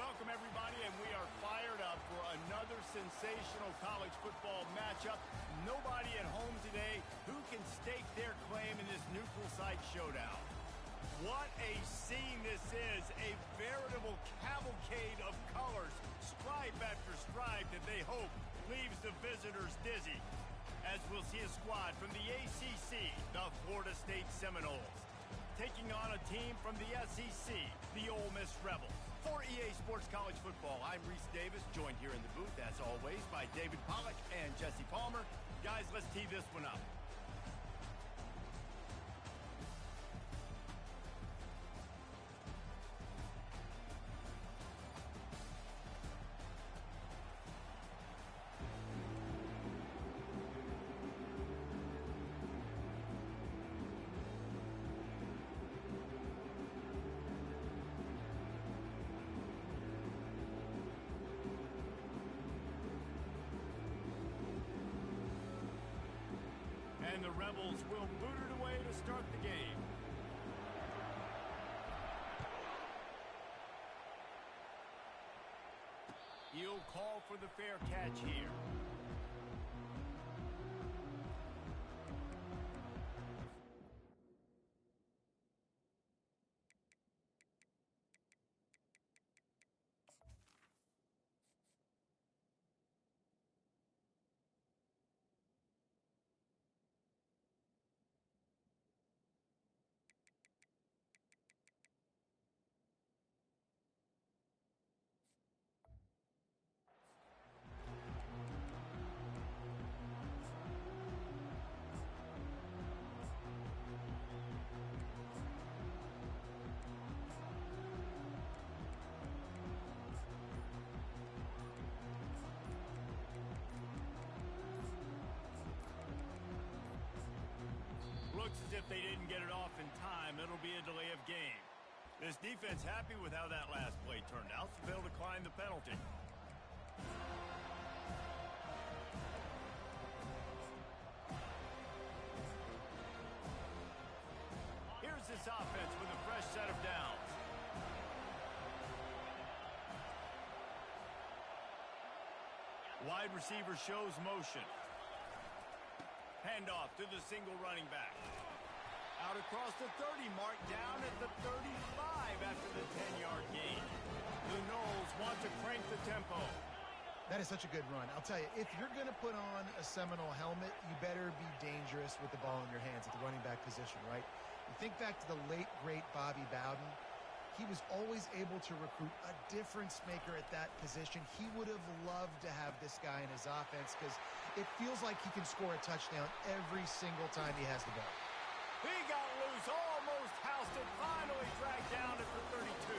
Welcome, everybody, and we are fired up for another sensational college football matchup. Nobody at home today who can stake their claim in this neutral site showdown. What a scene this is, a veritable cavalcade of colors, stripe after stripe that they hope leaves the visitors dizzy. As we'll see a squad from the ACC, the Florida State Seminoles, taking on a team from the SEC, the Ole Miss Rebels. For EA Sports College Football, I'm Reese Davis, joined here in the booth, as always, by David Pollack and Jesse Palmer. Guys, let's tee this one up. And the Rebels will boot it away to start the game. He'll call for the fair catch here. Looks as if they didn't get it off in time. It'll be a delay of game. This defense happy with how that last play turned out, so they'll decline the penalty. Here's this offense with a fresh set of downs. Wide receiver shows motion. Handoff to the single running back. Out across the 30, mark down at the 35 after the 10-yard gain. The Noles want to crank the tempo. That is such a good run. I'll tell you, if you're going to put on a Seminole helmet, you better be dangerous with the ball in your hands at the running back position, right? You think back to the late, great Bobby Bowden. He was always able to recruit a difference maker at that position. He would have loved to have this guy in his offense because it feels like he can score a touchdown every single time he has the ball. He got loose, almost housed it, finally dragged down at the 32.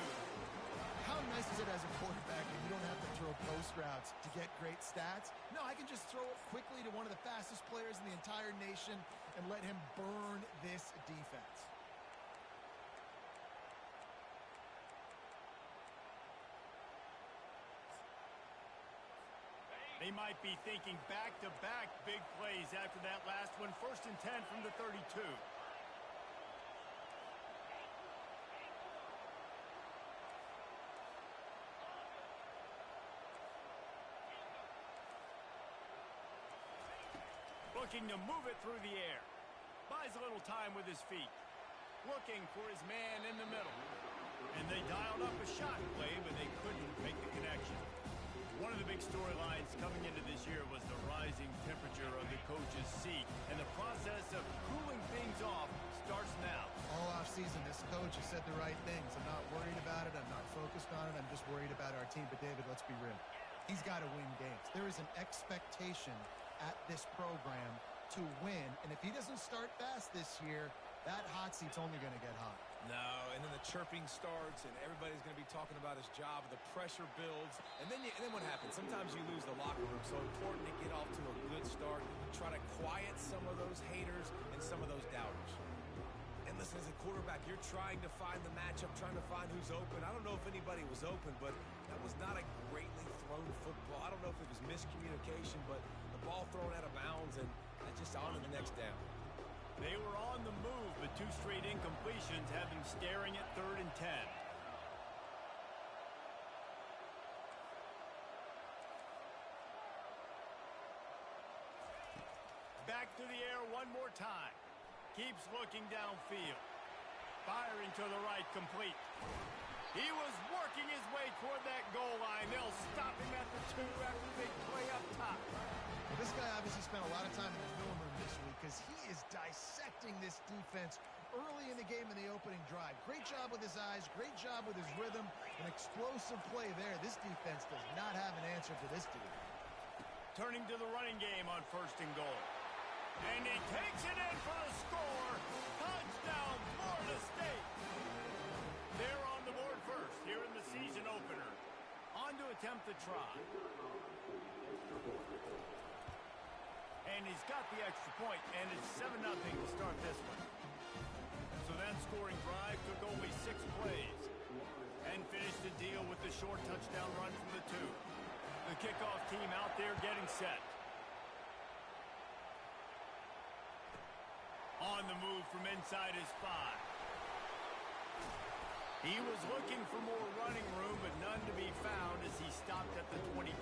How nice is it as a quarterback when you don't have to throw post routes to get great stats? No, I can just throw it quickly to one of the fastest players in the entire nation and let him burn this defense. They might be thinking back-to-back big plays after that last one. 1st and 10 from the 32. Looking to move it through the air. Buys a little time with his feet. Looking for his man in the middle. And they dialed up a shot play, but they couldn't make the connection. One of the big storylines coming into this year was the rising temperature of the coach's seat, and the process of cooling things off starts now. All offseason, this coach has said the right things. I'm not worried about it. I'm not focused on it. I'm just worried about our team. But, David, let's be real. He's got to win games. There is an expectation at this program to win, and if he doesn't start fast this year, that hot seat's only going to get hot. No, and then the chirping starts, and everybody's going to be talking about his job, and the pressure builds, and then what happens? Sometimes you lose the locker room, so important to get off to a good start, try to quiet some of those haters and some of those doubters. And listen, as a quarterback, you're trying to find the matchup, trying to find who's open. I don't know if anybody was open, but that was not a greatly thrown football. I don't know if it was miscommunication, but the ball thrown out of bounds, and just on to the next down. They were on the move, but 2 straight incompletions have them staring at 3rd and 10. one more time. Keeps looking downfield. Firing to the right, complete. He was working his way toward that goal line. They'll stop him at the 2 after the big play up top. Well, this guy obviously spent a lot of time in the film room this week because he is dissecting this defense early in the game in the opening drive. Great job with his eyes, great job with his rhythm, an explosive play there. This defense does not have an answer for this dude. Turning to the running game on 1st and goal. And he takes it in for the score. Touchdown, Florida State. They're on the board first here in the season opener. On to attempt the try. And he's got the extra point, and it's 7-0 to start this one. So that scoring drive took only 6 plays and finished the deal with the short touchdown run from the 2. The kickoff team out there getting set. On the move from inside his 5. He was looking for more running room, but none to be found as he stopped at the 23.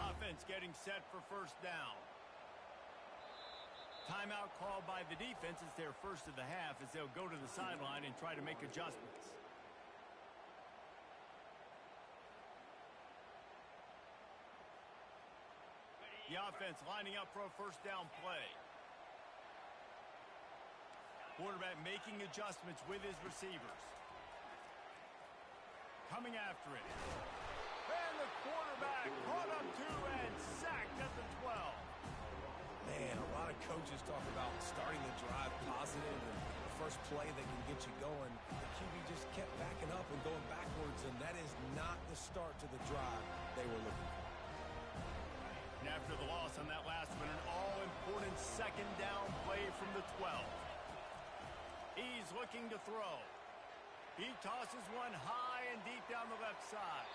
Offense getting set for 1st down. Timeout called by the defense. It's their first of the half as they'll go to the sideline and try to make adjustments. The offense lining up for a 1st down play. Quarterback making adjustments with his receivers. Coming after it. And the quarterback brought up 2 and sacked at the 12. Man, a lot of coaches talk about starting the drive positive and the first play that can get you going. The QB just kept backing up and going backwards, and that is not the start to the drive they were looking for. And after the loss on that last one, an all-important 2nd down play from the 12. He's looking to throw. He tosses one high and deep down the left side.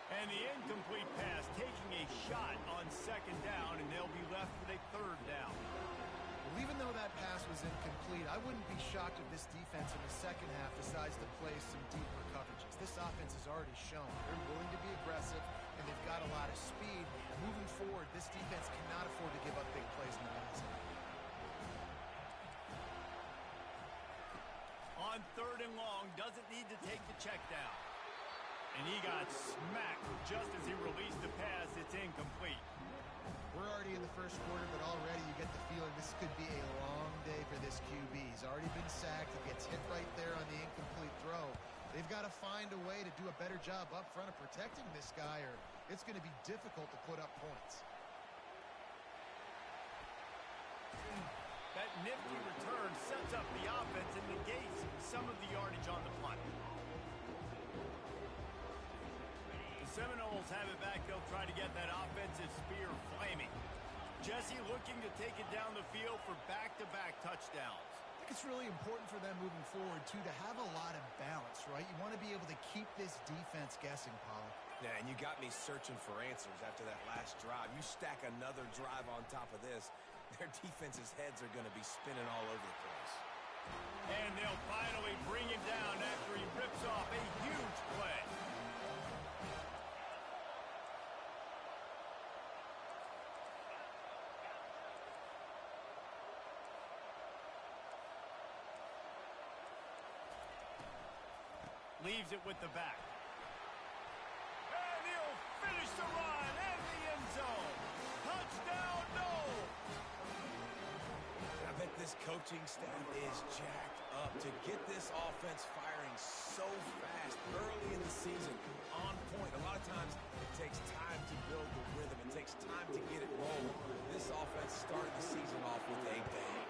And the incomplete pass taking a shot on 2nd down, and they'll be left with a 3rd down. Well, even though that pass was incomplete, I wouldn't be shocked if this defense in the 2nd half decides to play some deeper coverages. This offense has already shown they're willing to be aggressive, and they've got a lot of speed. Moving forward, this defense cannot afford to give up big plays in the last half. On 3rd and long, doesn't need to take the check down. And he got smacked just as he released the pass. It's incomplete. We're already in the 1st quarter, but already you get the feeling this could be a long day for this QB. He's already been sacked. He gets hit right there on the incomplete throw. They've got to find a way to do a better job up front of protecting this guy, or it's going to be difficult to put up points. That nifty return sets up the offense and negates some of the yardage on the punt. The Seminoles have it back. They'll try to get that offensive spear flaming. Jesse looking to take it down the field for back-to-back touchdowns. I think it's really important for them moving forward, too, to have a lot of balance, right? You want to be able to keep this defense guessing, Pollock. Yeah, and you got me searching for answers after that last drive. You stack another drive on top of this, their defense's heads are going to be spinning all over the place. And they'll finally bring him down after he rips off a huge play. Leaves it with the back. And he'll finish the run and the end zone. Touchdown, no! I bet this coaching staff is jacked up to get this offense firing so fast early in the season. On point. A lot of times it takes time to build the rhythm. It takes time to get it rolling. This offense started the season off with a bang.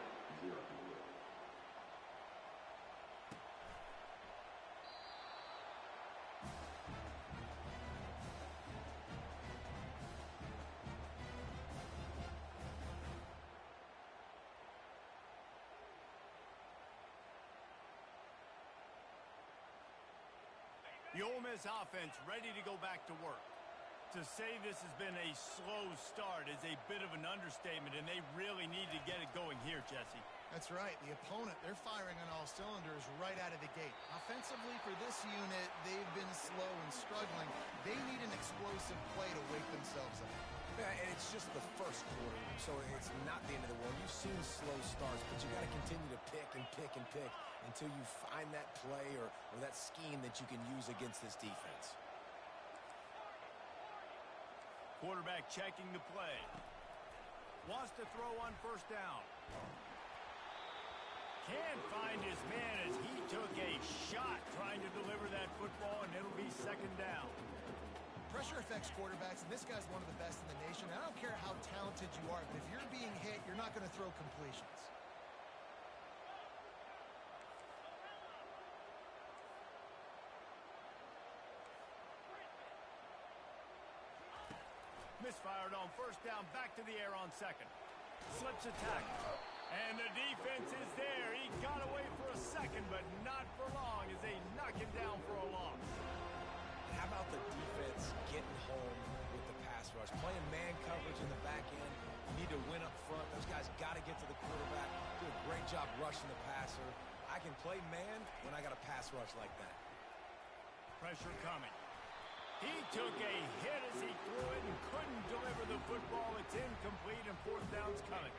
The Ole Miss offense ready to go back to work. To say this has been a slow start is a bit of an understatement, and they really need to get it going here, Jesse. That's right. The opponent, they're firing on all cylinders right out of the gate. Offensively, for this unit, they've been slow and struggling. They need an explosive play to wake themselves up. Yeah, and it's just the first quarter, so it's not the end of the world. You've seen slow starts, but you got to continue to pick and pick and pick until you find that play or that scheme that you can use against this defense. Quarterback checking the play. Wants to throw on first down. Can't find his man as he took a shot trying to deliver that football, and it'll be second down. Pressure affects quarterbacks, and this guy's one of the best in the nation. I don't care how talented you are, but if you're being hit, you're not going to throw completions. Misfired on first down, back to the air on second. Slips a tackle. And the defense is there. He got away for a second, but not for long as they knock him down for a loss. How about the defense getting home with the pass rush? Playing man coverage in the back end. You need to win up front. Those guys got to get to the quarterback. Do a great job rushing the passer. I can play man when I got a pass rush like that. Pressure coming. He took a hit as he threw it and couldn't deliver the football. It's incomplete and fourth down's coming.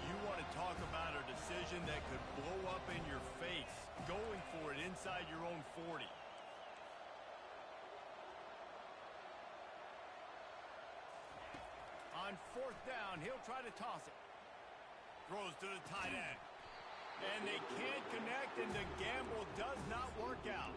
You want to talk about a decision that could blow up in your face. Going for it inside your own 40. On fourth down, he'll try to toss it. Throws to the tight end. And they can't connect, and the gamble does not work out.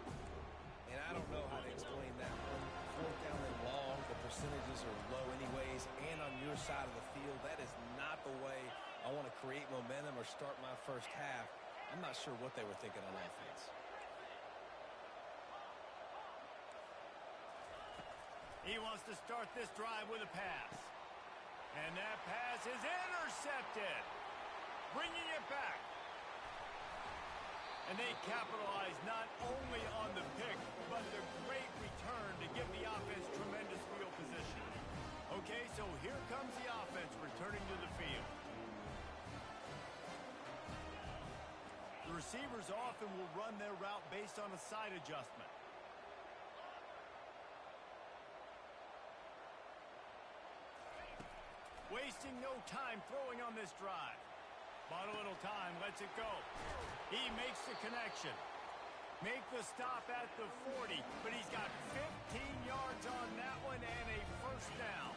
And I don't know how to explain that one. Fourth down and long, the percentages are low anyways, and on your side of the field, that is not the way I want to create momentum or start my first half. I'm not sure what they were thinking on offense. He wants to start this drive with a pass. And that pass is intercepted. Bringing it back. And they capitalize not only on the pick, but the great return to give the offense tremendous field position. Okay, so here comes the offense returning to the field. The receivers often will run their route based on a side adjustment. Wasting no time throwing on this drive. Bought a little time, lets it go. He makes the connection. Make the stop at the 40, but he's got 15 yards on that one and a first down.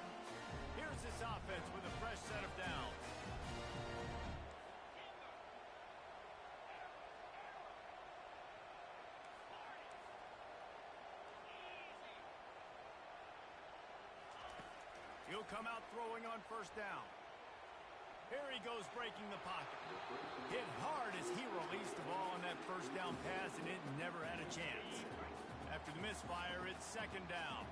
Here's this offense with a fresh set of downs. He'll come out throwing on first down. Here he goes breaking the pocket. Hit hard as he released the ball on that first down pass, and it never had a chance. After the misfire, it's second down.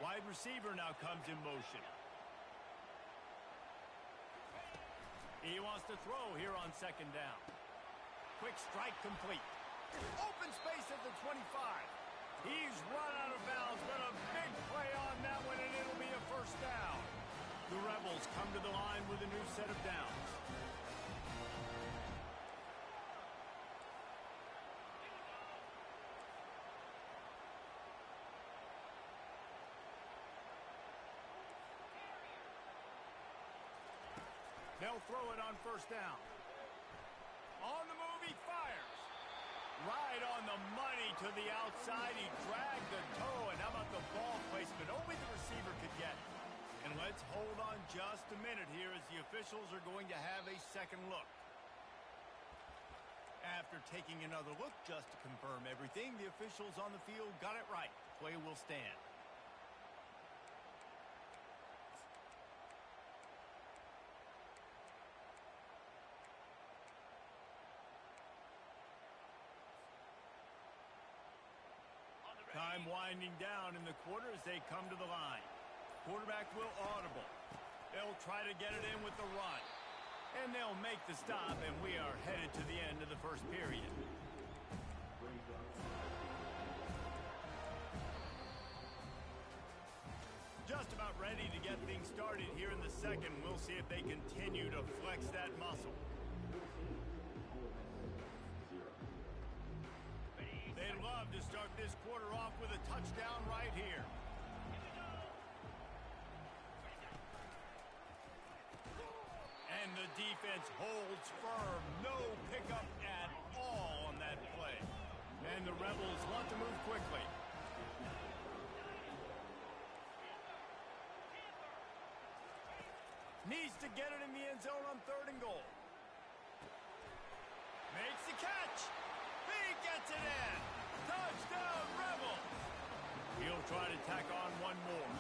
Wide receiver now comes in motion. He wants to throw here on second down. Quick strike complete. Open space at the 25. He's run out of bounds, but a big play on that one, and it'll be a first down. The Rebels come to the line with a new set of downs. They'll throw it on first down. On the move, he fires. Right on the money to the outside. He dragged the toe, and how about the ball placement? Only the receiver could get it. And let's hold on just a minute here as the officials are going to have a second look. After taking another look just to confirm everything, the officials on the field got it right. Play will stand. Time winding down in the quarter as they come to the line. Quarterback will audible. They'll try to get it in with the run. And they'll make the stop, and we are headed to the end of the first period. about ready to get things started here in the second. We'll see if they continue to flex that muscle. They'd love to start this quarter off with a touchdown right here. And the defense holds firm. No pickup at all on that play. And the Rebels want to move quickly. Needs to get it in the end zone on 3rd and goal. Makes the catch. He gets it in. Touchdown, Rebels. He'll try to tack on one more.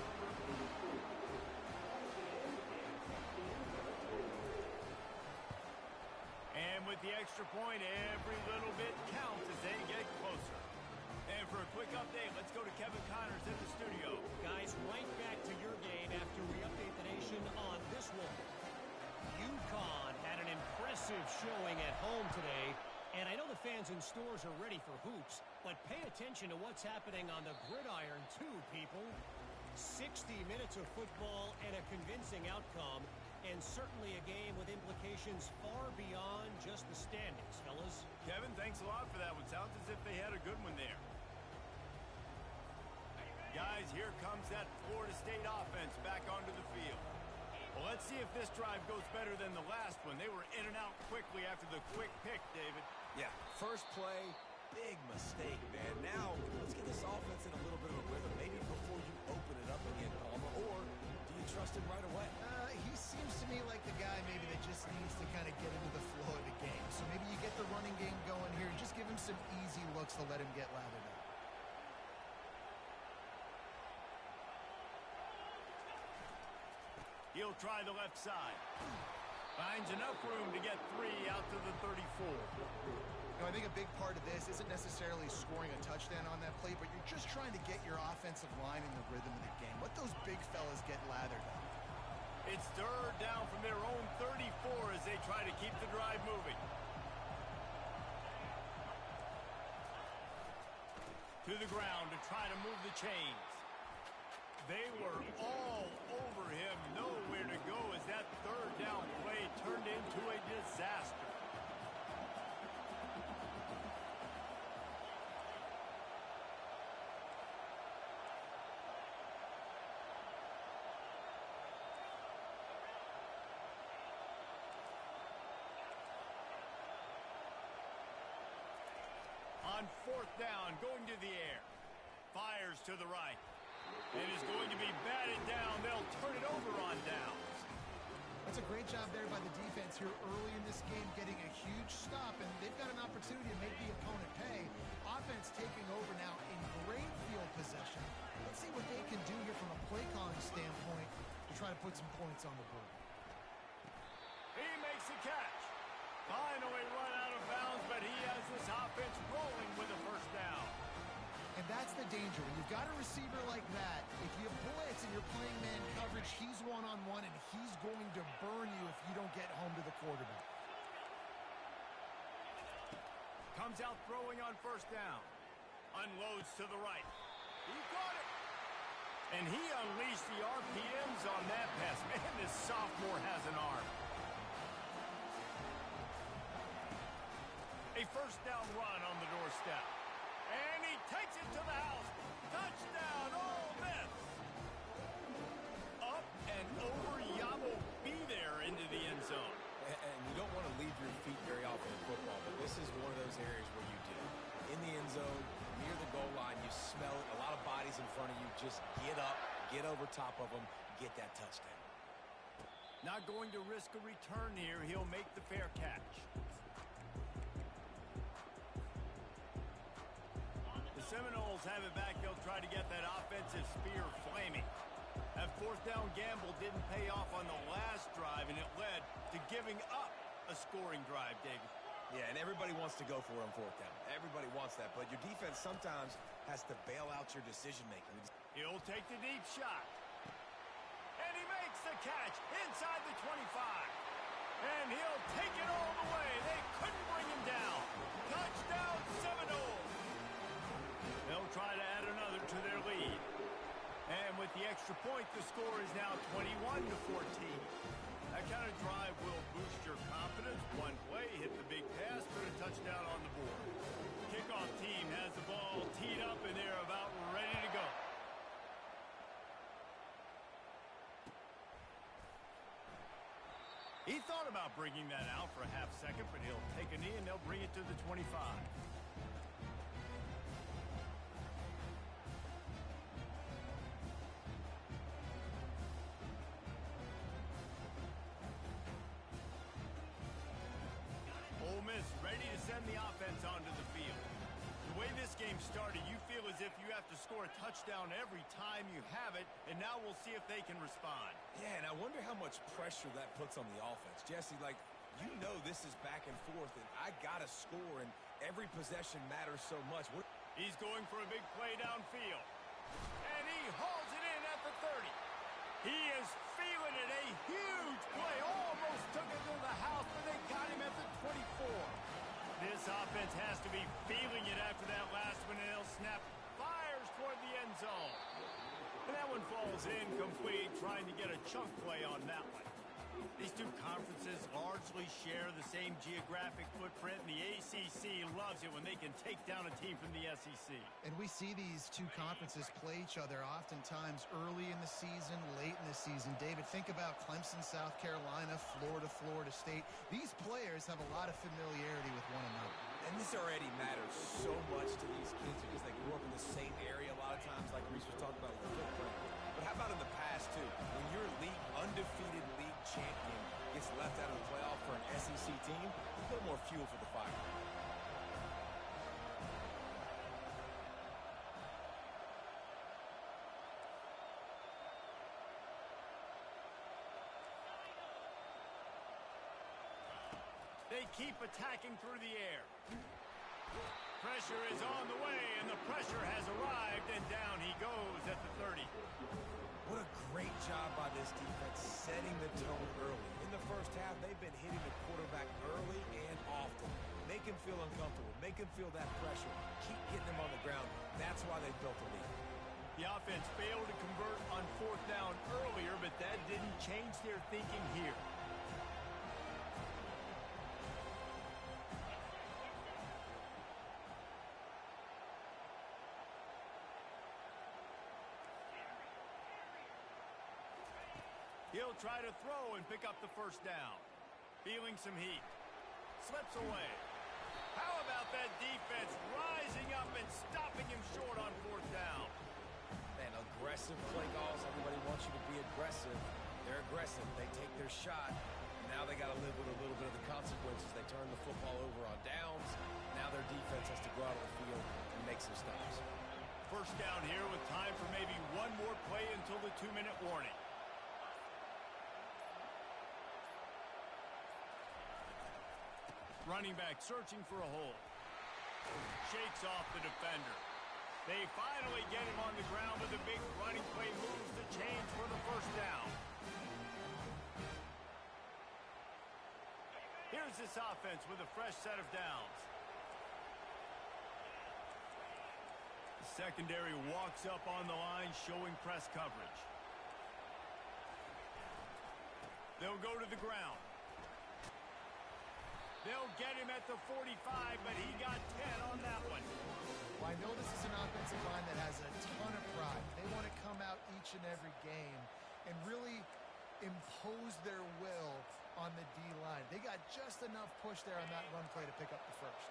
And with the extra point, every little bit counts as they get closer. And for a quick update, let's go to Kevin Connors in the studio. Guys, right back to your game after we update the nation on this one. UConn had an impressive showing at home today, and I know the fans in stores are ready for hoops, but pay attention to what's happening on the gridiron too, people. 60 minutes of football and a convincing outcome, and certainly a game with implications far beyond just the standings, fellas. Kevin, thanks a lot for that one. Sounds as if they had a good one there. Guys, here comes that Florida State offense back onto the field. Well, let's see if this drive goes better than the last one. They were in and out quickly after the quick pick, David. Yeah, first play, big mistake, man. Now, let's get this offense in a little bit of a rhythm. Maybe before you open it up again, Palmer, or do you trust him right away? He seems to me like the guy maybe that just needs to kind of get into the flow of the game. So maybe you get the running game going here and just give him some easy looks to let him get lathered up. He'll try the left side. Finds enough room to get 3 out to the 34. I think a big part of this isn't necessarily scoring a touchdown on that play, but you're just trying to get your offensive line in the rhythm of the game. Let those big fellas get lathered up. It's 3rd down from their own 34 as they try to keep the drive moving. To the ground to try to move the chains. They were all over him, nowhere to go as that 3rd down play turned into a disaster. On 4th down, going to the air. Fires to the right. It is going to be batted down. They'll turn it over on downs. That's a great job there by the defense here early in this game, getting a huge stop, and they've got an opportunity to make the opponent pay. Offense taking over now in great field possession. Let's see what they can do here from a play calling standpoint to try to put some points on the board. He makes the catch. Finally run out of bounds, but he has this offense rolling with a 1st down. And that's the danger. When you've got a receiver like that, if you blitz and you're playing man coverage, he's one-on-one, and he's going to burn you if you don't get home to the quarterback. Comes out throwing on 1st down. Unloads to the right. He got it. And he unleashed the RPMs on that pass. Man, this sophomore has an arm. A 1st down run on the doorstep. And he takes it to the house. Touchdown, Ole Miss. Up and over Yabo be there into the end zone. And you don't want to leave your feet very often in football, but this is one of those areas where you do. In the end zone, near the goal line, you smell it. A lot of bodies in front of you. Just get up, get over top of them, get that touchdown. Not going to risk a return here. He'll make the fair catch. Seminoles have it back. They'll try to get that offensive spear flaming. That 4th down gamble didn't pay off on the last drive, and it led to giving up a scoring drive, David. Yeah, and everybody wants to go for it on 4th down. Everybody wants that, but your defense sometimes has to bail out your decision-making. He'll take the deep shot. And he makes the catch inside the 25. And he'll take it all the way. They couldn't bring him down. Touchdown, Seminoles. They'll try to add another to their lead. And with the extra point, the score is now 21-14. That kind of drive will boost your confidence. One play, hit the big pass, put a touchdown on the board. Kickoff team has the ball teed up, and they're about ready to go. He thought about bringing that out for a half second, but he'll take a knee, and they'll bring it to the 25. Ole Miss ready to send the offense onto the field. The way this game started, you feel as if you have to score a touchdown every time you have it, and now we'll see if they can respond. Yeah, and I wonder how much pressure that puts on the offense. Jesse, like, you know this is back and forth, and I got to score, and every possession matters so much. He's going for a big play downfield, and he hauls it in at the 30. He is feeling it, a huge play. Almost took it to the house, but they got him at the 24. This offense has to be feeling it after that last one, and they'll snap. Fires toward the end zone. And that one falls incomplete, trying to get a chunk play on that one. These two conferences largely share the same geographic footprint, and the ACC loves it when they can take down a team from the SEC. And we see these two conferences play each other oftentimes early in the season, late in the season. David, think about Clemson, South Carolina, Florida, Florida State. These players have a lot of familiarity with one another. And this already matters so much to these kids because they grew up in the same area a lot of times, like Reese was talking about with the footprint. But how about in the past, too? When your undefeated league champion gets left out of the playoff for an SEC team, a little more fuel for the fire. They keep attacking through the air. Pressure is on the way, and the pressure has arrived, and down he goes at the 30. What a great job by this defense setting the tone early. In the first half, they've been hitting the quarterback early and often. Make him feel uncomfortable. Make him feel that pressure. Keep getting him on the ground. That's why they built the lead. The offense failed to convert on fourth down earlier, but that didn't change their thinking here. He'll try to throw and pick up the first down. Feeling some heat. Slips away. How about that defense rising up and stopping him short on fourth down? Man, aggressive play calls. Everybody wants you to be aggressive. They're aggressive. They take their shot. Now they got to live with a little bit of the consequences. They turn the football over on downs. Now their defense has to go out on the field and make some stops. First down here with time for maybe one more play until the 2-minute warning. Running back searching for a hole. Shakes off the defender. They finally get him on the ground with a big running play moves the chains for the first down. Here's this offense with a fresh set of downs. The secondary walks up on the line showing press coverage. They'll go to the ground. They'll get him at the 45, but he got 10 on that one. Well, I know this is an offensive line that has a ton of pride. They want to come out each and every game and really impose their will on the D-line. They got just enough push there on that run play to pick up the first.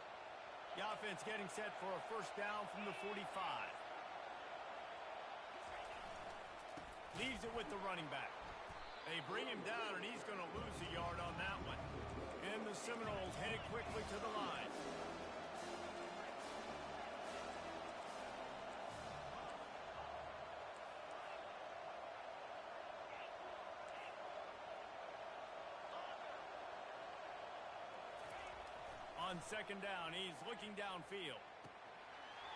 The offense getting set for a first down from the 45. Leaves it with the running back. They bring him down, and he's going to lose a yard on that one. And the Seminoles headed quickly to the line. On second down, he's looking downfield.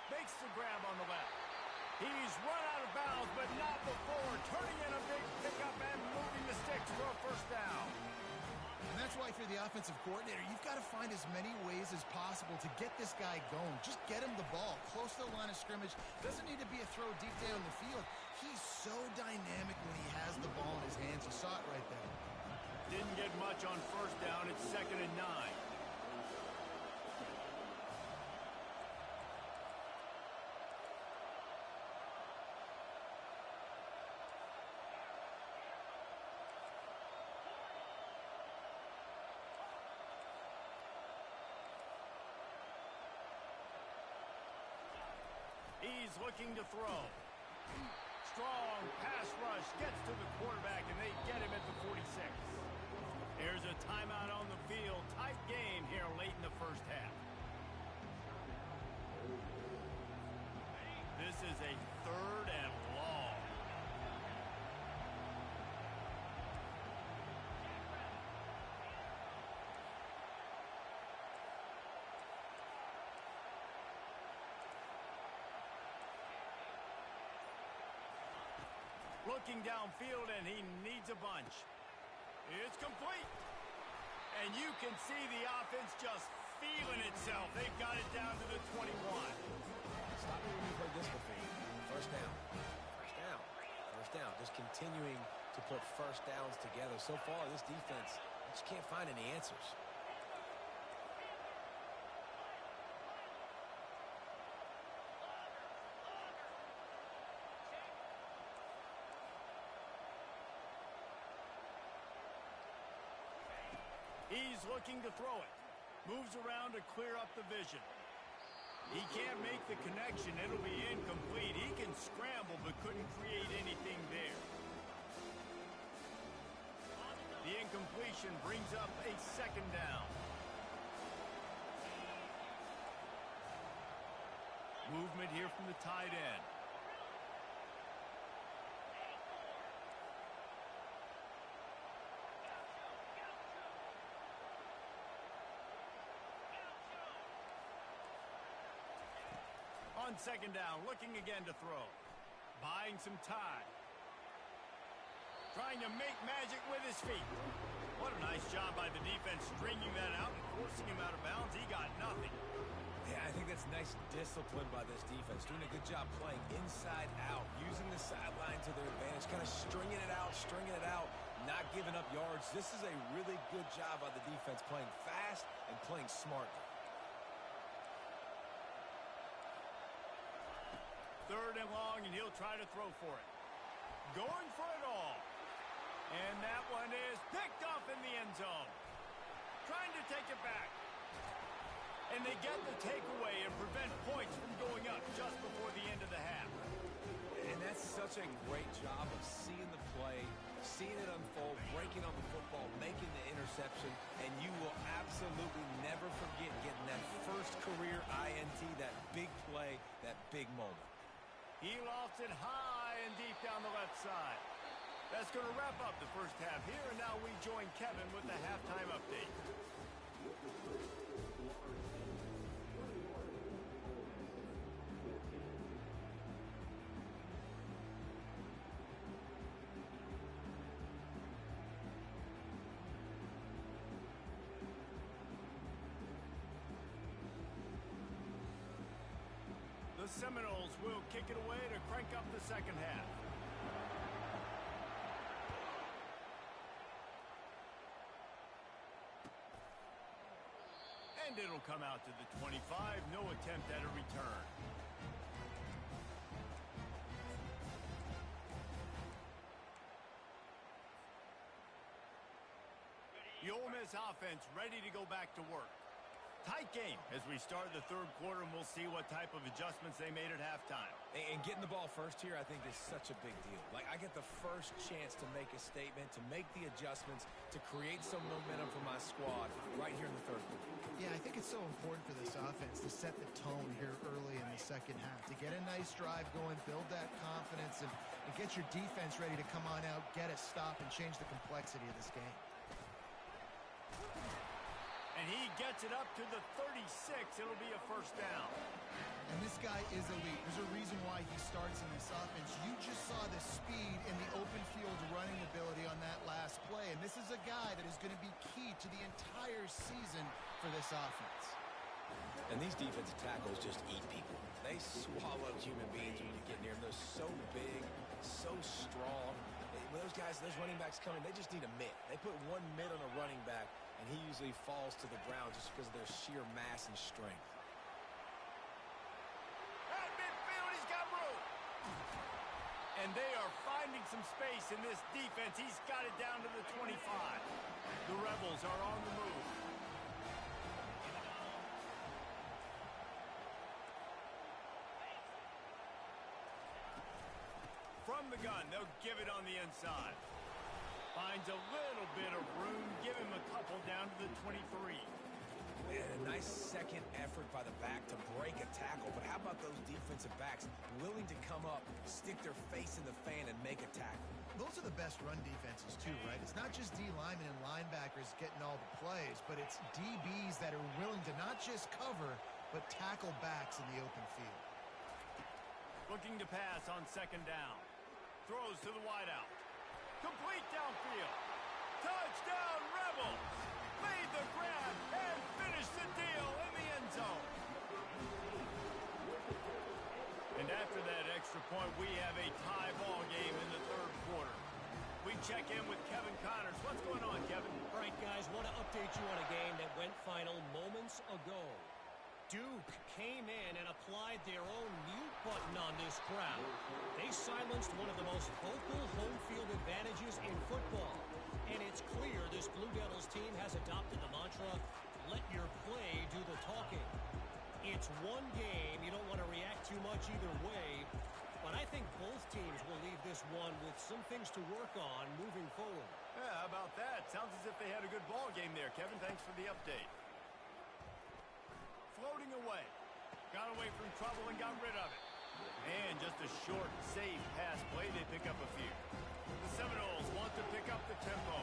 Makes the grab on the left. He's run out of bounds, but not before turning in a big pickup and moving the sticks for a first down. And that's why, if you're the offensive coordinator, you've got to find as many ways as possible to get this guy going. Just get him the ball close to the line of scrimmage. Doesn't need to be a throw deep down the field. He's so dynamic when he has the ball in his hands. You saw it right there. Didn't get much on first down. It's 2nd and 9. He's looking to throw. Strong pass rush gets to the quarterback, and they get him at the 46. There's a timeout on the field. Tight game here late in the first half. This is a 3rd and long. Looking downfield, and he needs a bunch. It's complete. And you can see the offense just feeling itself. They've got it down to the 21. Stop me when you've heard this before. First down. First down. First down. Just continuing to put first downs together. So far, this defense just can't find any answers. He's looking to throw it. Moves around to clear up the vision. He can't make the connection. It'll be incomplete. He can scramble but couldn't create anything there. The incompletion brings up a 2nd down. Movement here from the tight end. On 2nd down, looking again to throw. Buying some time. Trying to make magic with his feet. What a nice job by the defense stringing that out and forcing him out of bounds. He got nothing. Yeah, I think that's nice discipline by this defense. Doing a good job playing inside out, using the sideline to their advantage, kind of stringing it out, not giving up yards. This is a really good job by the defense, playing fast and playing smart. 3rd and long, and he'll try to throw for it. Going for it all. And that one is picked off in the end zone. Trying to take it back. And they get the takeaway and prevent points from going up just before the end of the half. And that's such a great job of seeing the play, seeing it unfold, breaking on the football, making the interception, and you will absolutely never forget getting that first career INT, that big play, that big moment. He lofts it high and deep down the left side. That's going to wrap up the first half here, and now we join Kevin with the halftime update. The Seminoles will kick it away to crank up the second half. And it'll come out to the 25. No attempt at a return. The Ole Miss offense ready to go back to work. Tight game as we start the 3rd quarter, and we'll see what type of adjustments they made at halftime. And getting the ball first here, I think, is such a big deal. Like, I get the first chance to make a statement, to make the adjustments, to create some momentum for my squad right here in the 3rd quarter. Yeah, I think it's so important for this offense to set the tone here early in the second half, to get a nice drive going, build that confidence, and get your defense ready to come on out, get a stop, and change the complexity of this game. And he gets it up to the 36. It'll be a first down. And this guy is elite. There's a reason why he starts in this offense. You just saw the speed and the open field running ability on that last play. And this is a guy that is going to be key to the entire season for this offense. And these defensive tackles just eat people. They swallow human beings when you get near them. They're so big, so strong. guys, those running backs coming, they just need a mid. They put one mid on a running back, and he usually falls to the ground just because of their sheer mass and strength. At midfield, he's got room. And they are finding some space in this defense. He's got it down to the 25. The Rebels are on the move. From the gun, they'll give it on the inside. Finds a little bit of room. Give him a couple down to the 23. Man, a nice second effort by the back to break a tackle. But how about those defensive backs willing to come up, stick their face in the fan, and make a tackle? Those are the best run defenses, too, right? It's not just D linemen and linebackers getting all the plays, but it's DBs that are willing to not just cover, but tackle backs in the open field. Looking to pass on second down. Throws to the wideout. Complete downfield. Touchdown, Rebels! Made the grab and finished the deal in the end zone. And after that extra point, we have a tie ball game in the third quarter. We check in with Kevin Connors. What's going on, Kevin? All right, guys, want to update you on a game that went final moments ago. Duke came in and applied their own mute button on this crowd. They silenced one of the most vocal home field advantages in football. And it's clear this Blue Devils team has adopted the mantra, let your play do the talking. It's one game. You don't want to react too much either way. But I think both teams will leave this one with some things to work on moving forward. Yeah, how about that? Sounds as if they had a good ball game there, Kevin. Thanks for the update. Floating away. Got away from trouble and got rid of it. And just a short, safe pass play. They pick up a few. The Seminoles want to pick up the tempo.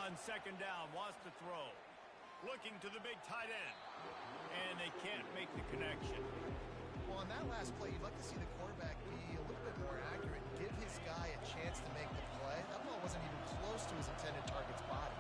On second down, wants to throw. Looking to the big tight end. And they can't make the connection. Well, on that last play, you'd like to see the quarterback be a little bit more accurate and give his guy a chance to make the play. That ball wasn't even close to his intended target's body.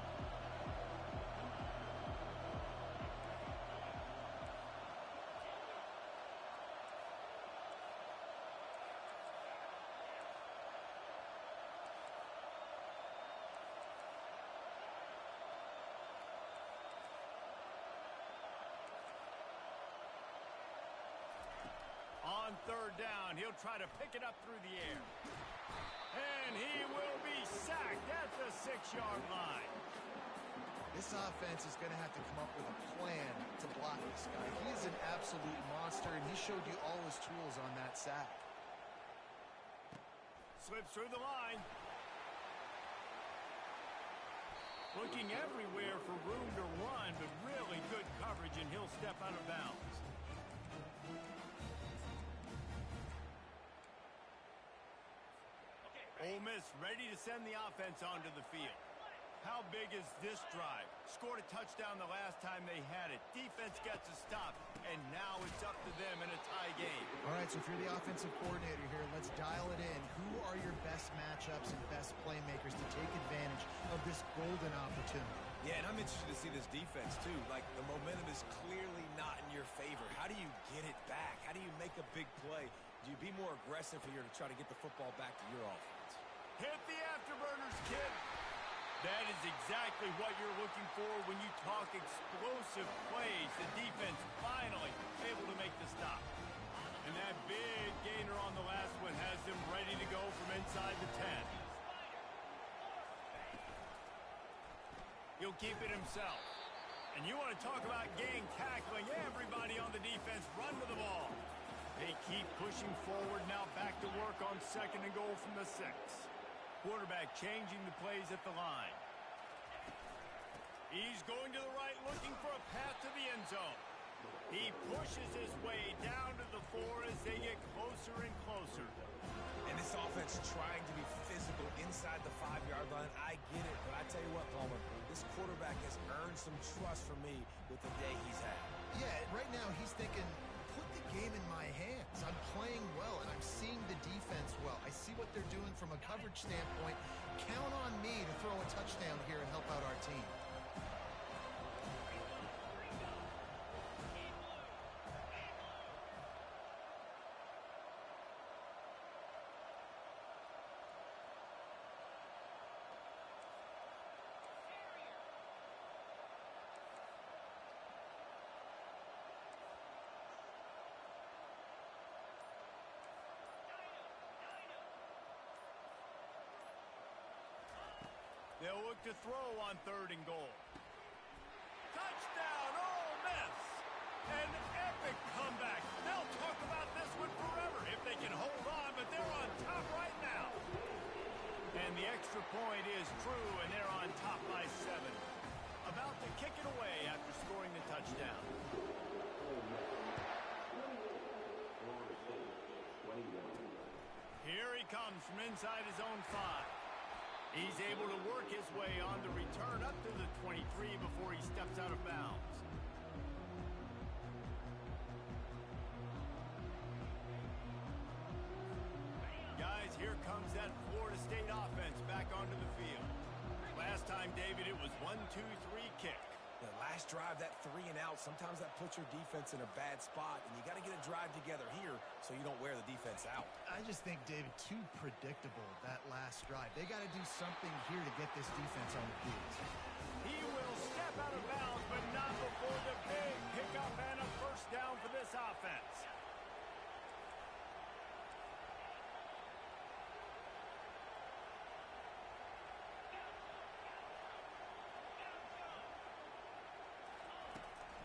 On third down, he'll try to pick it up through the air. And he will be sacked at the 6-yard line. This offense is going to have to come up with a plan to block this guy. He is an absolute monster, and he showed you all his tools on that sack. Slips through the line. Looking everywhere for room to run, but really good coverage, and he'll step out of bounds. Ole Miss ready to send the offense onto the field. How big is this drive? Scored a touchdown the last time they had it. Defense gets a stop, and now it's up to them in a tie game. All right, so if you're the offensive coordinator here, let's dial it in. Who are your best matchups and best playmakers to take advantage of this golden opportunity? Yeah, and I'm interested to see this defense, too. Like, the momentum is clearly not in your favor. How do you get it back? How do you make a big play? Do you be more aggressive here to try to get the football back to your offense? Hit the afterburners, kid. That is exactly what you're looking for when you talk explosive plays. The defense finally able to make the stop. And that big gainer on the last one has them ready to go from inside the 10. He'll keep it himself. And you want to talk about gang tackling. Everybody on the defense run to the ball. They keep pushing forward now, back to work on second and goal from the 6. Quarterback changing the plays at the line. He's going to the right, looking for a path to the end zone. He pushes his way down to the 4 as they get closer and closer. And this offense trying to be physical inside the 5-yard line. I get it, but I tell you what, Palmer, this quarterback quarterback has earned some trust from me with the day he's had. Yeah, right now he's thinking, put the game in my hands. I'm playing well, and I'm seeing the defense well. I see what they're doing from a coverage standpoint. Count on me to throw a touchdown here and help out our team. They'll look to throw on 3rd and goal. Touchdown, Ole Miss! An epic comeback. They'll talk about this one forever if they can hold on, but they're on top right now. And the extra point is true, and they're on top by 7. About to kick it away after scoring the touchdown. Here he comes from inside his own 5. He's able to work his way on the return up to the 23 before he steps out of bounds. Guys, here comes that Florida State offense back onto the field. Last time, David, it was 1-2-3 kick. The last drive, that 3 and out, sometimes that puts your defense in a bad spot, and you got to get a drive together here so you don't wear the defense out. I just think, David, too predictable, that last drive. They got to do something here to get this defense on the field. He will step out of bounds, but not before the big pickup and a first down for this offense.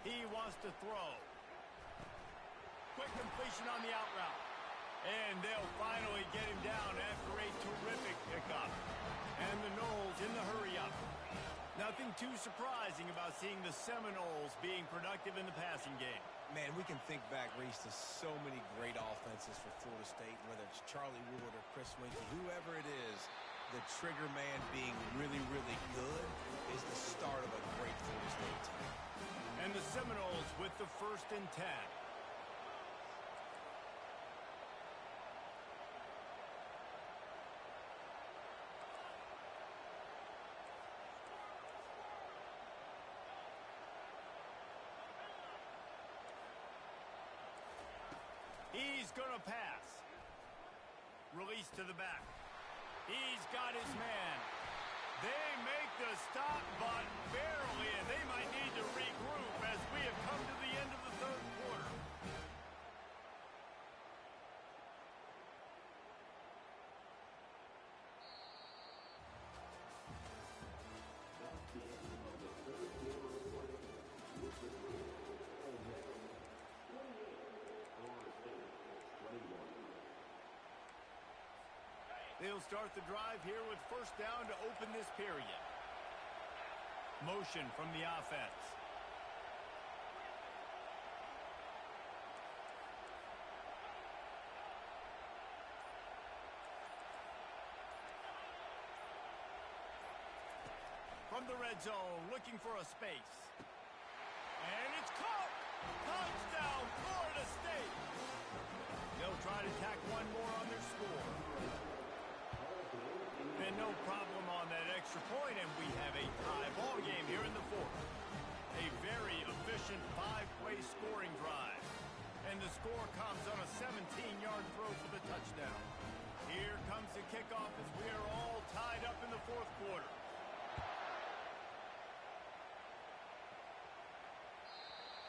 He wants to throw. Quick completion on the out route. And they'll finally get him down after a terrific pickup. And the Noles in the hurry-up. Nothing too surprising about seeing the Seminoles being productive in the passing game. Man, we can think back, Reese, to so many great offenses for Florida State, whether it's Charlie Wood or Chris Winkie, whoever it is, the trigger man being really, really good is the start of a great Florida State team. And the Seminoles with the 1st and 10. He's going to pass. Release to the back. He's got his man. They make the stop, but barely, and they might need to regroup as we have come to the end of the 3rd quarter. They'll start the drive here with 1st down to open this period. Motion from the offense. From the red zone, looking for a space. And it's caught! Touchdown, Florida State! They'll try to tack one more on their score. And no problem on that extra point, and we have a tie ball game here in the 4th. A very efficient 5-play scoring drive. And the score comes on a 17-yard throw for the touchdown. Here comes the kickoff as we are all tied up in the 4th quarter.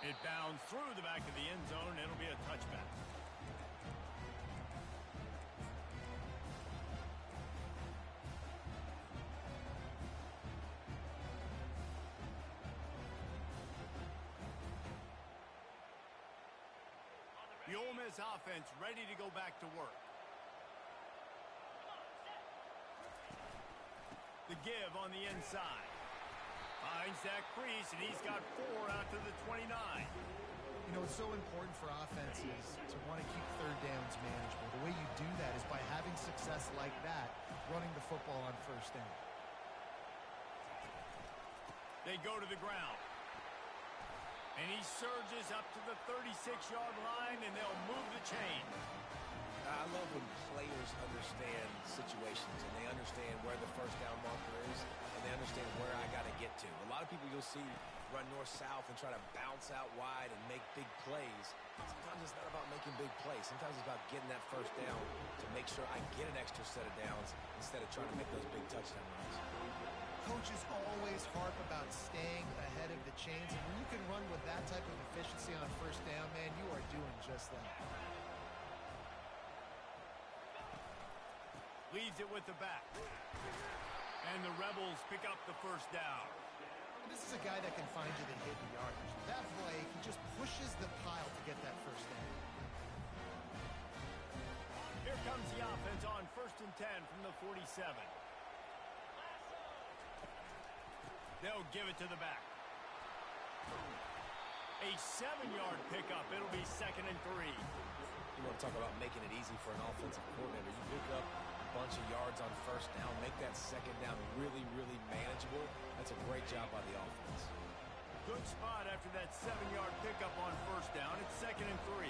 It bounds through the back of the end zone. It'll be a touchback. The Ole Miss offense ready to go back to work. The give on the inside. Finds that crease, and he's got 4 out to the 29. You know, it's so important for offenses to want to keep 3rd downs manageable. The way you do that is by having success like that, running the football on 1st down. They go to the ground. And he surges up to the 36-yard line, and they'll move the chain. I love when players understand situations, and they understand where the first down marker is, and they understand where I got to get to. A lot of people you'll see run north-south and try to bounce out wide and make big plays. Sometimes it's not about making big plays. Sometimes it's about getting that first down to make sure I get an extra set of downs instead of trying to make those big touchdown runs. Coaches always harp about staying ahead of the chains, and when you can run with that type of efficiency on first down, man, you are doing just that. Leads it with the back. And the Rebels pick up the first down. This is a guy that can find you the hidden yardage. That play, he just pushes the pile to get that first down. Here comes the offense on 1st and 10 from the 47. They'll give it to the back. A 7-yard pickup. It'll be 2nd and 3. You want to talk about making it easy for an offensive coordinator. You pick up a bunch of yards on first down, make that second down really, really manageable. That's a great job by the offense. Good spot after that 7-yard pickup on first down. It's 2nd and 3.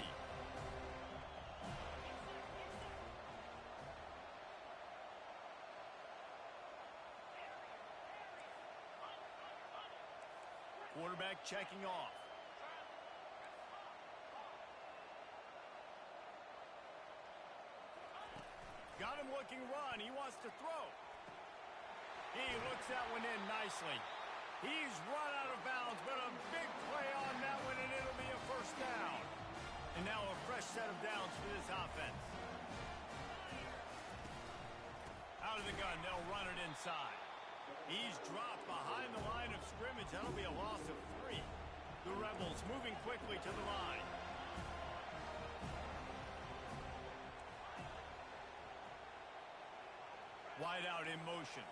Quarterback checking off. Got him looking run. He wants to throw. He looks that one in nicely. He's run out of bounds, but a big play on that one, and it'll be a first down. And now a fresh set of downs for this offense. Out of the gun, they'll run it inside. He's dropped behind the line of scrimmage. That'll be a loss of 3. The Rebels moving quickly to the line. Wide out in motion.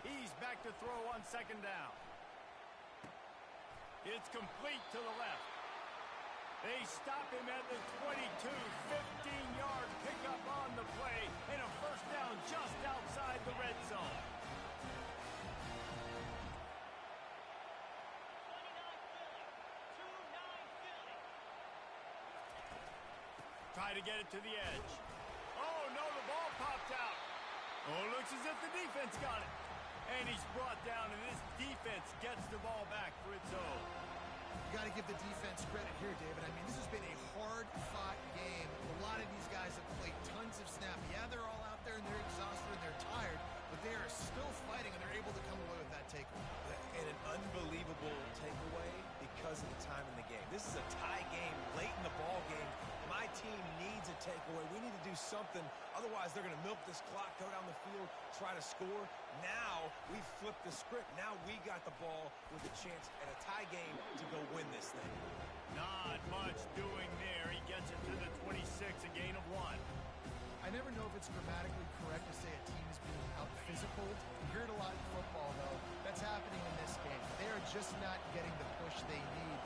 He's back to throw on 2nd down. It's complete to the left. They stop him at the 22, 15-yard pickup on the play, and a first down just outside the red zone. Try to get it to the edge. Oh, no, the ball popped out. Oh, looks as if the defense got it. And he's brought down, and this defense gets the ball back for its own. You got to give the defense credit here, David. I mean, this has been a hard-fought game. A lot of these guys have played tons of snaps. Yeah, they're all out there, and they're exhausted, and they're tired, but they are still fighting, and they're able to come away with that takeaway. And an unbelievable takeaway because of the time in the game. This is a tie game late in the ball game. My team needs a takeaway. We need to do something. Otherwise, they're going to milk this clock, go down the field, try to score. Now, we flipped the script. Now we got the ball with a chance at a tie game to go win this thing. Not much doing there. He gets it to the 26, a gain of 1. I never know if it's grammatically correct to say a team is being out-physical. You hear it a lot in football, though. That's happening in this game. They are just not getting the push they need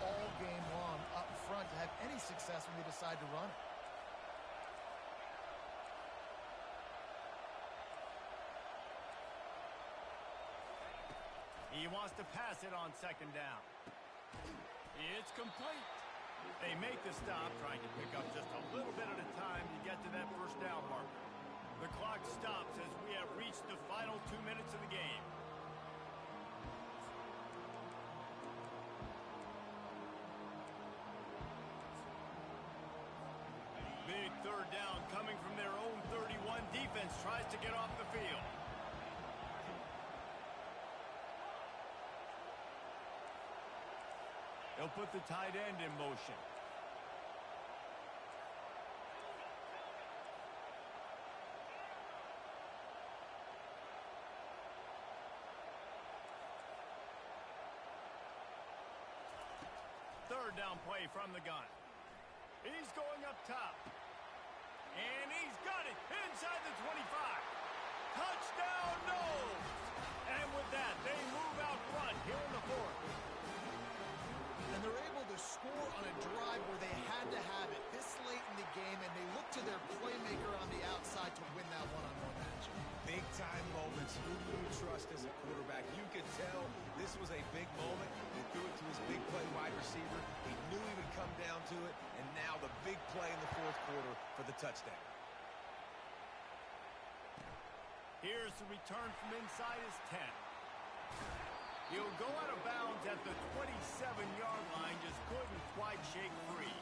all game long up front to have any success when they decide to run it. He wants to pass it on 2nd down. It's complete. They make the stop, trying to pick up just a little bit at a time to get to that first down marker. The clock stops as we have reached the final 2 minutes of the game. Big 3rd down coming from their own 31. Defense tries to get off the field. They'll put the tight end in motion. Third down play from the gun. He's going up top. And he's got it inside the 25. Touchdown, no! And with that, they move out front here in the 4th. And they're able to score on a drive where they had to have it this late in the game, and they look to their playmaker on the outside to win that one-on-one matchup. Big-time moment. Who do you trust as a quarterback? You could tell this was a big moment. He threw it to his big play wide receiver. He knew he would come down to it, and now the big play in the fourth quarter for the touchdown. Here's the return from inside his 10. He'll go out of bounds at the 27-yard line, just couldn't quite shake free.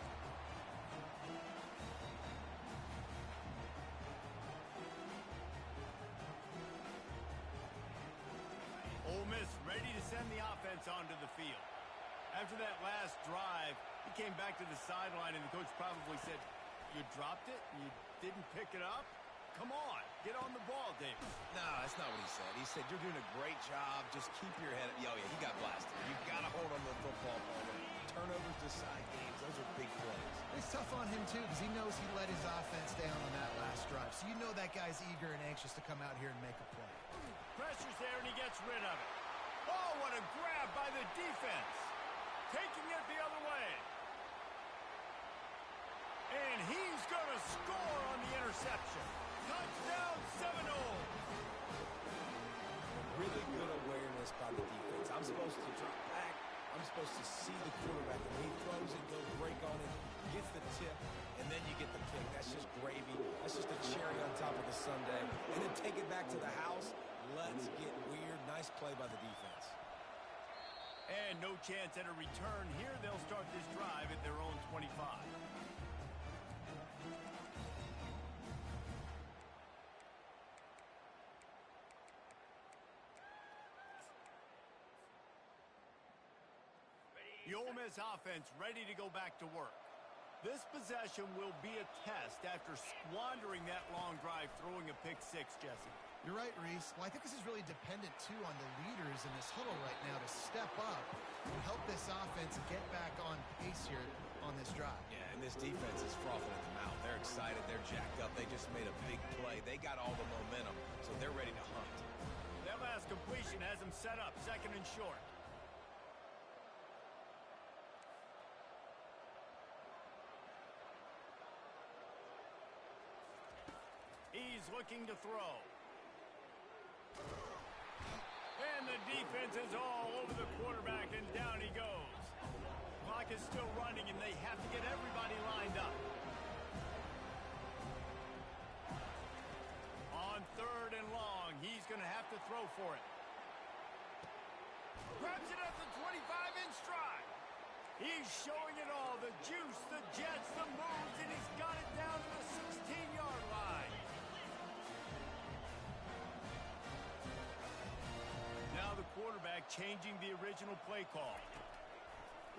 Ole Miss ready to send the offense onto the field. After that last drive, he came back to the sideline, and the coach probably said, "You dropped it? You didn't pick it up? Come on, get on the ball, Davis." No, that's not what he said. He said, "You're doing a great job. Just keep your head up." Oh, yeah, he got blasted. You've got to hold on to the football, Palmer. Turnovers decide games. Those are big plays. It's tough on him, too, because he knows he let his offense down on that last drive. So you know that guy's eager and anxious to come out here and make a play. Pressure's there, and he gets rid of it. Oh, what a grab by the defense. Taking it the other way. And he's going to score on the interception. Touchdown, Seminole. Really good awareness by the defense. I'm supposed to drop back. I'm supposed to see the quarterback. And when he throws it, go break on it, gets the tip, and then you get the pick. That's just gravy. That's just a cherry on top of the sundae. And then take it back to the house. Let's get weird. Nice play by the defense. And no chance at a return here. They'll start this drive at their own 25. The Ole Miss offense ready to go back to work. This possession will be a test after squandering that long drive, throwing a pick six, Jesse. You're right, Reese. Well, I think this is really dependent, too, on the leaders in this huddle right now to step up and help this offense get back on pace here on this drive. Yeah, and this defense is frothing at the mouth. They're excited. They're jacked up. They just made a big play. They got all the momentum, so they're ready to hunt. That last completion has them set up, second and short. He's looking to throw. And the defense is all over the quarterback, and down he goes. Clock is still running, and they have to get everybody lined up. On third and long, he's going to have to throw for it. Grabs it at the 25 in stride. He's showing it all, the juice, the jets, the moves, and he's got it down to the 16-yard line. Now the quarterback changing the original play call.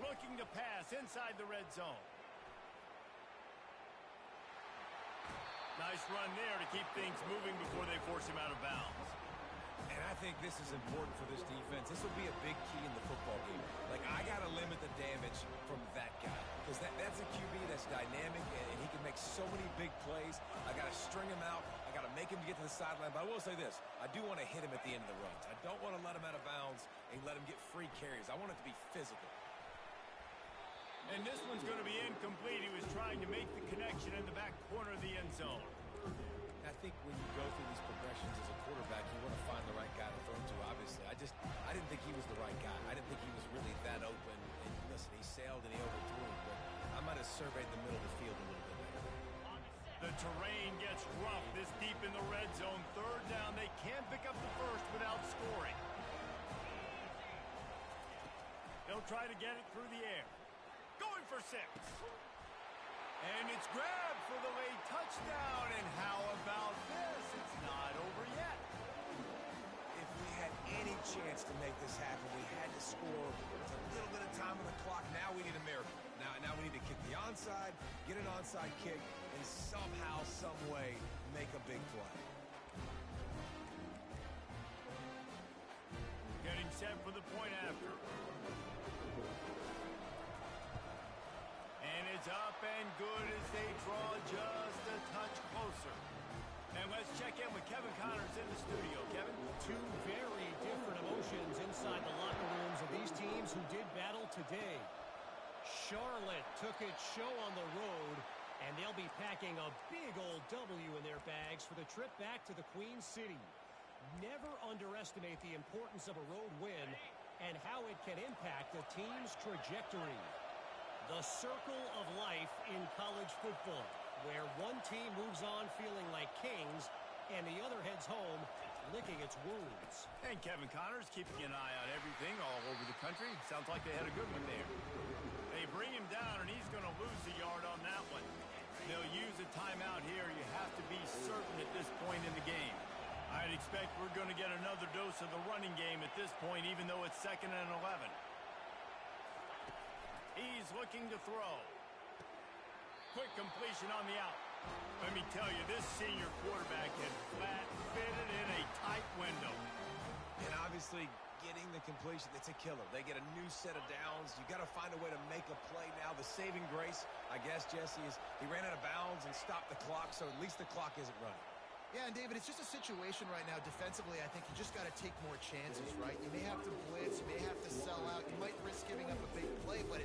Looking to pass inside the red zone. Nice run there to keep things moving before they force him out of bounds. And I think this is important for this defense. This will be a big key in the football game. Like, I got to limit the damage from that guy. Because that's a QB that's dynamic, and he can make so many big plays. I got to string him out. I got to make him get to the sideline. But I will say this. I do want to hit him at the end of the runs. I don't want to let him out of bounds and let him get free carries. I want it to be physical. And this one's going to be incomplete. He was trying to make the connection in the back corner of the end zone. I think when you go through these progressions as a quarterback, you want to find the right guy to throw to, obviously. I didn't think he was the right guy. I didn't think he was really that open. And listen, he sailed and he overthrew him, but I might have surveyed the middle of the field a little bit better. The terrain gets rough this deep in the red zone. Third down, they can't pick up the first without scoring. They'll try to get it through the air. Going for 6. And it's grabbed for the late touchdown. And how about this? It's not over yet. If we had any chance to make this happen, we had to score. It's a little bit of time on the clock. Now we need a miracle. Now we need to kick the onside, get an onside kick, and somehow, some way, make a big play. Getting set for the point after. And it's up and good as they draw just a touch closer. And let's check in with Kevin Connors in the studio. Kevin? Two very different emotions inside the locker rooms of these teams who did battle today. Charlotte took its show on the road, and they'll be packing a big old W in their bags for the trip back to the Queen City. Never underestimate the importance of a road win and how it can impact a team's trajectory. The circle of life in college football, where one team moves on feeling like kings and the other heads home licking its wounds. And Kevin Connors keeping an eye on everything all over the country. Sounds like they had a good one there. They bring him down, and he's going to lose a yard on that one. They'll use a timeout here. You have to be certain at this point in the game. I'd expect we're going to get another dose of the running game at this point, even though it's 2nd and 11. He's looking to throw. Quick completion on the out. Let me tell you, this senior quarterback had flat fitted in a tight window. And obviously, getting the completion, it's a killer. They get a new set of downs. You got to find a way to make a play now. The saving grace, I guess, Jesse, is he ran out of bounds and stopped the clock, so at least the clock isn't running. Yeah, and David, it's just a situation right now defensively. I think you just got to take more chances, right? You may have to blitz, you may have to sell out, you might risk giving up a big play, but